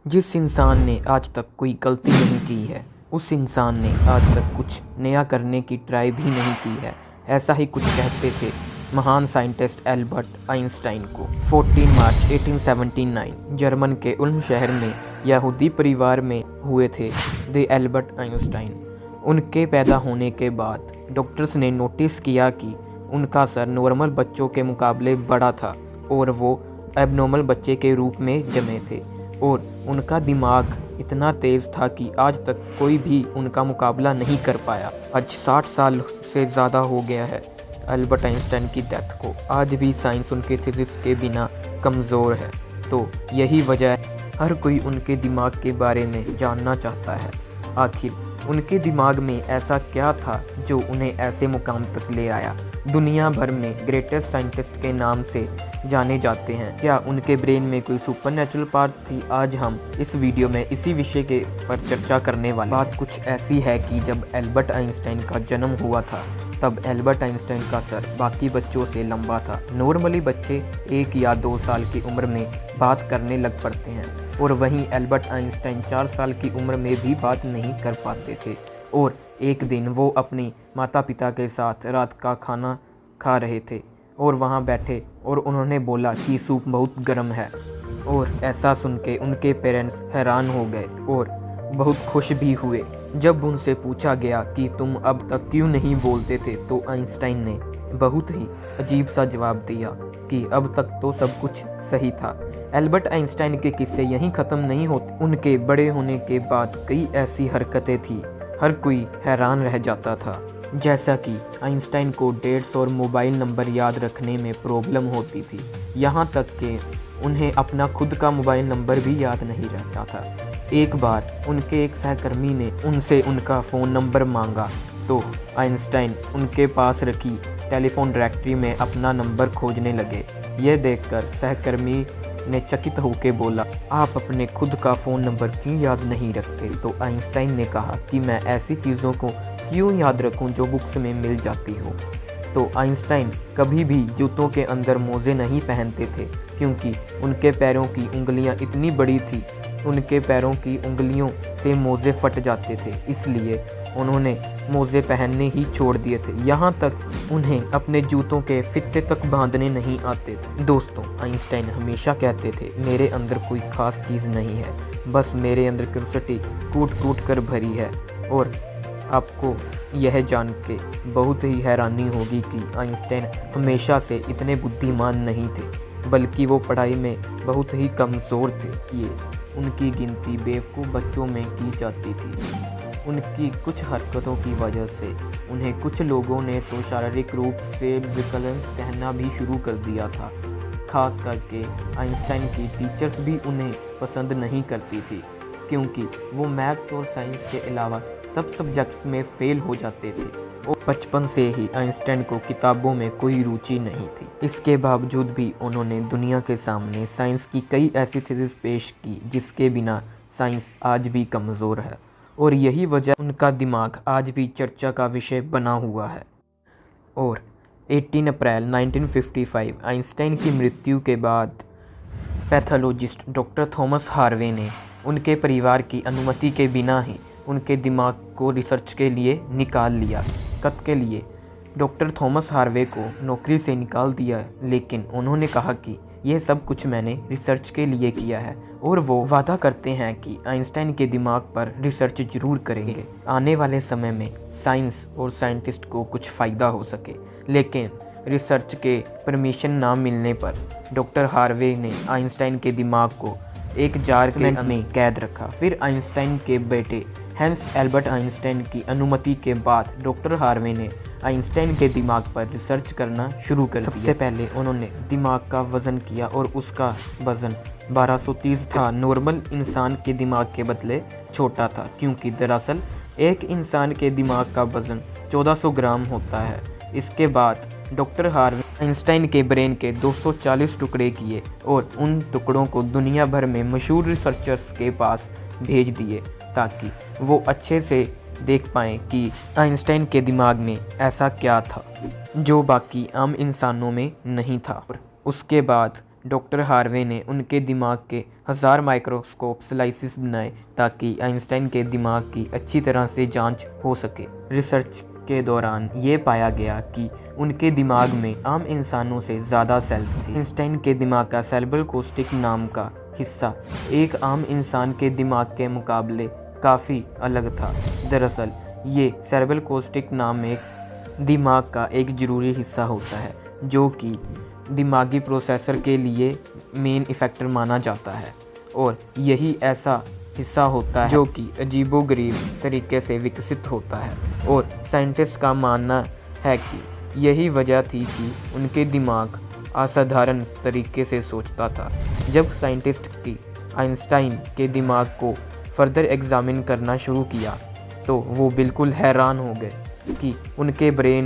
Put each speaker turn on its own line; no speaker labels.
जिस इंसान ने आज तक कोई गलती नहीं की है, उस इंसान ने आज तक कुछ नया करने की ट्राई भी नहीं की है। ऐसा ही कुछ कहते थे महान साइंटिस्ट एल्बर्ट आइंस्टाइन को। 14 मार्च 1879 जर्मन के उल्म शहर में यहूदी परिवार में हुए थे द एल्बर्ट आइंस्टाइन। उनके पैदा होने के बाद डॉक्टर्स ने नोटिस किया कि उनका सर नॉर्मल बच्चों के मुकाबले बड़ा था और वो एबनॉर्मल बच्चे के रूप में जमे थे, और उनका दिमाग इतना तेज़ था कि आज तक कोई भी उनका मुकाबला नहीं कर पाया। आज 60 साल से ज़्यादा हो गया है एल्बर्ट आइंस्टाइन की डेथ को। आज भी साइंस उनके थीसिस के बिना कमज़ोर है। तो यही वजह है हर कोई उनके दिमाग के बारे में जानना चाहता है। आखिर उनके दिमाग में ऐसा क्या था जो उन्हें ऐसे मुकाम तक ले आया। दुनिया भर में ग्रेटेस्ट साइंटिस्ट के नाम से जाने जाते हैं। क्या उनके ब्रेन में कोई सुपरनैचुरल पावर्स थी? आज हम इस वीडियो में इसी विषय के पर चर्चा करने वाले। बात कुछ ऐसी है कि जब एल्बर्ट आइंस्टाइन का जन्म हुआ था तब एल्बर्ट आइंस्टाइन का सर बाकी बच्चों से लंबा था। नॉर्मली बच्चे 1 या 2 साल की उम्र में बात करने लग पड़ते हैं, और वहीं एल्बर्ट आइंस्टाइन 4 साल की उम्र में भी बात नहीं कर पाते थे। और एक दिन वो अपने माता पिता के साथ रात का खाना खा रहे थे और वहाँ बैठे और उन्होंने बोला कि सूप बहुत गर्म है। और ऐसा सुन के उनके पेरेंट्स हैरान हो गए और बहुत खुश भी हुए। जब उनसे पूछा गया कि तुम अब तक क्यों नहीं बोलते थे, तो आइंस्टाइन ने बहुत ही अजीब सा जवाब दिया कि अब तक तो सब कुछ सही था। एल्बर्ट आइंस्टाइन के किस्से यहीं ख़त्म नहीं होते। उनके बड़े होने के बाद कई ऐसी हरकतें थी हर कोई हैरान रह जाता था। जैसा कि आइंस्टाइन को डेट्स और मोबाइल नंबर याद रखने में प्रॉब्लम होती थी, यहाँ तक कि उन्हें अपना खुद का मोबाइल नंबर भी याद नहीं रहता था। एक बार उनके एक सहकर्मी ने उनसे उनका फ़ोन नंबर मांगा तो आइंस्टाइन उनके पास रखी टेलीफोन डायरेक्टरी में अपना नंबर खोजने लगे। यह देखकर सहकर्मी ने चकित होकर बोला, आप अपने खुद का फ़ोन नंबर क्यों याद नहीं रखते? तो आइंस्टाइन ने कहा कि मैं ऐसी चीज़ों को क्यों याद रखूं जो बुक्स में मिल जाती हो। तो आइंस्टाइन कभी भी जूतों के अंदर मोज़े नहीं पहनते थे, क्योंकि उनके पैरों की उंगलियां इतनी बड़ी थी, उनके पैरों की उंगलियों से मोज़े फट जाते थे, इसलिए उन्होंने मोज़े पहनने ही छोड़ दिए थे। यहाँ तक उन्हें अपने जूतों के फित्ते तक बांधने नहीं आते थे। दोस्तों, आइंस्टाइन हमेशा कहते थे मेरे अंदर कोई ख़ास चीज़ नहीं है, बस मेरे अंदर क्यूरियोसिटी कूट कूट कर भरी है। और आपको यह जान के बहुत ही हैरानी होगी कि आइंस्टाइन हमेशा से इतने बुद्धिमान नहीं थे, बल्कि वो पढ़ाई में बहुत ही कमज़ोर थे। ये उनकी गिनती बेवकूफ़ बच्चों में की जाती थी। उनकी कुछ हरकतों की वजह से उन्हें कुछ लोगों ने तो शारीरिक रूप से विकलांग कहना भी शुरू कर दिया था। खास करके आइंस्टाइन की टीचर्स भी उन्हें पसंद नहीं करती थी, क्योंकि वो मैथ्स और साइंस के अलावा सब सब्जेक्ट्स में फेल हो जाते थे। और बचपन से ही आइंस्टाइन को किताबों में कोई रुचि नहीं थी। इसके बावजूद भी उन्होंने दुनिया के सामने साइंस की कई ऐसी थीसिस पेश की जिसके बिना साइंस आज भी कमज़ोर है, और यही वजह उनका दिमाग आज भी चर्चा का विषय बना हुआ है। और 18 अप्रैल 1955 आइंस्टाइन की मृत्यु के बाद पैथोलॉजिस्ट डॉक्टर थॉमस हार्वे ने उनके परिवार की अनुमति के बिना ही उनके दिमाग को रिसर्च के लिए निकाल लिया। कब के लिए डॉक्टर थॉमस हार्वे को नौकरी से निकाल दिया, लेकिन उन्होंने कहा कि यह सब कुछ मैंने रिसर्च के लिए किया है, और वो वादा करते हैं कि आइंस्टाइन के दिमाग पर रिसर्च जरूर करेंगे। आने वाले समय में साइंस और साइंटिस्ट को कुछ फ़ायदा हो सके। लेकिन रिसर्च के परमिशन ना मिलने पर डॉक्टर हार्वे ने आइंस्टाइन के दिमाग को एक जार के में कैद रखा। फिर आइंस्टाइन के बेटे हैंस एल्बर्ट आइंस्टाइन की अनुमति के बाद डॉक्टर हार्वे ने आइंस्टाइन के दिमाग पर रिसर्च करना शुरू कर दिया। सबसे पहले उन्होंने दिमाग का वज़न किया और उसका वज़न 1230 था। नॉर्मल इंसान के दिमाग के बदले छोटा था, क्योंकि दरअसल एक इंसान के दिमाग का वज़न 1400 ग्राम होता है। इसके बाद डॉक्टर हार्वे आइंस्टाइन के ब्रेन के 240 टुकड़े किए और उन टुकड़ों को दुनिया भर में मशहूर रिसर्चर्स के पास भेज दिए, ताकि वो अच्छे से देख पाएँ कि आइंस्टाइन के दिमाग में ऐसा क्या था जो बाकी आम इंसानों में नहीं था। उसके बाद डॉक्टर हार्वे ने उनके दिमाग के 1000 माइक्रोस्कोप स्लाइसिस बनाए ताकि आइंस्टाइन के दिमाग की अच्छी तरह से जांच हो सके। रिसर्च के दौरान ये पाया गया कि उनके दिमाग में आम इंसानों से ज़्यादा सेल्स थे। आइंस्टाइन के दिमाग का सेरेब्रल कोर्टेक्स नाम का हिस्सा एक आम इंसान के दिमाग के मुकाबले काफ़ी अलग था। दरअसल ये सेरेब्रल कोर्टेक्स नाम एक दिमाग का एक ज़रूरी हिस्सा होता है जो कि दिमागी प्रोसेसर के लिए मेन इफेक्टर माना जाता है, और यही ऐसा हिस्सा होता है जो कि अजीबोगरीब तरीके से विकसित होता है। और साइंटिस्ट का मानना है कि यही वजह थी कि उनके दिमाग असाधारण तरीके से सोचता था। जब साइंटिस्ट की आइंस्टाइन के दिमाग को फर्दर एग्जामिन करना शुरू किया तो वो बिल्कुल हैरान हो गए कि उनके ब्रेन